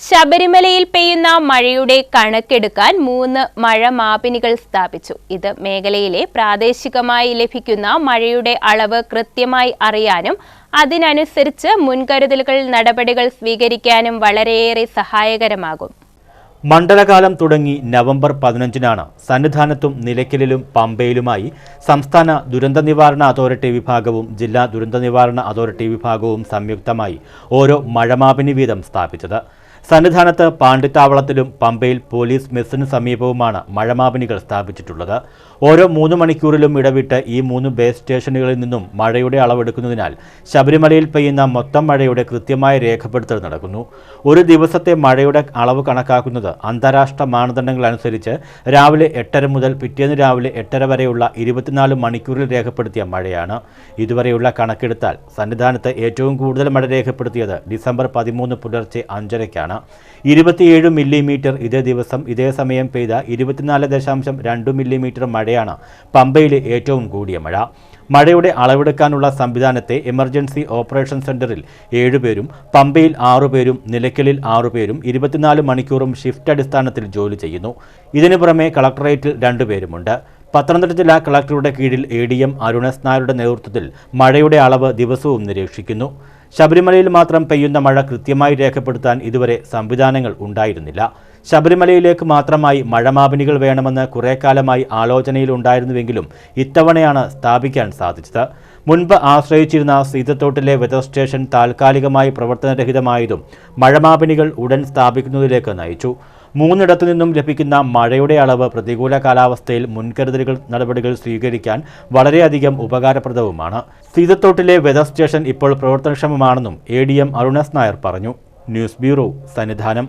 ശബരിമലയിൽ പെയ്യുന്ന മഴയുടെ കണക്കെടുക്കാൻ 3 മഴമാപിനികൾ സ്ഥാപിച്ചു. ഇത് മേഖലയിലെ പ്രാദേശികമായി ലഭിക്കുന്ന മഴയുടെ അളവ് കൃത്യമായി അറിയാനും അതിനനുസരിച്ച് മുൻകരുതലുകൾ നടപടികൾ സ്വീകരിക്കാനും വളരെയേറെ സഹായകരമാകും. മണ്ഡലകാലം തുടങ്ങി നവംബർ 15-നാണ് സന്നിധാനത്തും നിലയ്ക്കലിലും പമ്പയിലുമായി സംസ്ഥാന ദുരന്ത നിവാരണ അതോറിറ്റി വിഭാഗവും ജില്ലാ ദുരന്ത നിവാരണ അതോറിറ്റി വിഭാഗവും സംയുക്തമായി ഓരോ മഴമാപിനി വീതം സ്ഥാപിച്ചത്. സന്നിധാനത്ത് പാണ്ടിത്താവളത്തിലും പമ്പയിൽ പോലീസ് മെസ്സിന് സമീപവുമാണ് മഴമാപിനികൾ സ്ഥാപിച്ചിട്ടുള്ളത്. ഓരോ 3 മണിക്കൂറിലും ഇടവിട്ട് ഈ 3 ബേസ് സ്റ്റേഷനുകളിൽ നിന്നും മഴയുടെ അളവെടുക്കുന്നതിനാൽ ശബരിമലയിൽ പെയ്യുന്ന മൊത്തം മഴയുടെ കൃത്യമായ രേഖപ്പെടുത്തൽ നടക്കുന്നു. ഒരു ദിവസത്തെ മഴയുടെ അളവ് കണക്കാക്കുന്നത് അന്താരാഷ്ട്ര മാനദണ്ഡങ്ങൾ അനുസരിച്ച് രാവിലെ 8:30 മുതൽ പിറ്റേന്ന് രാവിലെ 8:30 വരെയുള്ള 24 മണിക്കൂറിൽ രേഖപ്പെടുത്തിയ മഴയാണ്. ഇതുവരെയുള്ള കണക്കെടുത്താൽ സന്നിധാനത്ത് ഏറ്റവും കൂടുതൽ മഴ രേഖപ്പെടുത്തിയത് ഡിസംബർ 13 പുലർച്ചെ 5:30-ക്കാണ്. 27 മില്ലിമീറ്റർ ഇതേ ദിവസം ഇതേ സമയം പെയ്ത 24.2 മില്ലിമീറ്റർ മഴയാണ് പമ്പയിലെ ഏറ്റവും കൂടിയ മഴ. മഴയുടെ അളവെടുക്കാനുള്ള സംവിധാനത്തെ എമർജൻസി ഓപ്പറേഷൻ സെന്ററിൽ 7 പേരും പമ്പയിൽ 6 പേരും നിലയ്ക്കലിൽ 6 പേരും 24 മണിക്കൂറും ഷിഫ്റ്റ് അടിസ്ഥാനത്തിൽ ജോലി ചെയ്യുന്നു. ഇതിനു പുറമെ കളക്ടറേറ്റിൽ 2 പേരുമുണ്ട്. പത്തനംതിട്ട ജില്ലാ കളക്ടറുടെ കീഴിൽ ADM അരുണസ് നായരുടെ നേതൃത്വത്തിൽ മഴയുടെ അളവ് ദിവസവും നിരീക്ഷിക്കുന്നു. ശബരിമലയിൽ മാത്രം പെയ്യുന്ന മഴ കൃത്യമായി രേഖപ്പെടുത്താൻ ഇതുവരെ സംവിധാനങ്ങൾ ഉണ്ടായിരുന്നില്ല. ശബരിമലയിലേക്ക് മാത്രമായി മഴമാപിനികൾ വേണമെന്ന് കുറേ കാലമായി ആലോചനയിലുണ്ടായിരുന്നുവെങ്കിലും ഇത്തവണയാണ് സ്ഥാപിക്കാൻ സാധിച്ചത്. മുൻപ് ആശ്രയിച്ചിരുന്ന സീതത്തോട്ടിലെ വെതർ സ്റ്റേഷൻ താൽക്കാലികമായി പ്രവർത്തനരഹിതമായതും മഴമാപിനികൾ ഉടൻ സ്ഥാപിക്കുന്നതിലേക്ക് നയിച്ചു. 3 നിന്നും ലഭിക്കുന്ന മഴയുടെ അളവ് പ്രതികൂല കാലാവസ്ഥയിൽ മുൻകരുതലുകൾ നടപടികൾ സ്വീകരിക്കാൻ വളരെയധികം ഉപകാരപ്രദവുമാണ്. സീതത്തോട്ടിലെ വെതർ സ്റ്റേഷൻ ഇപ്പോൾ പ്രവർത്തനക്ഷമമാണെന്നും ADM അരുണസ് നായർ പറഞ്ഞു. News bureau, Sannidhanam.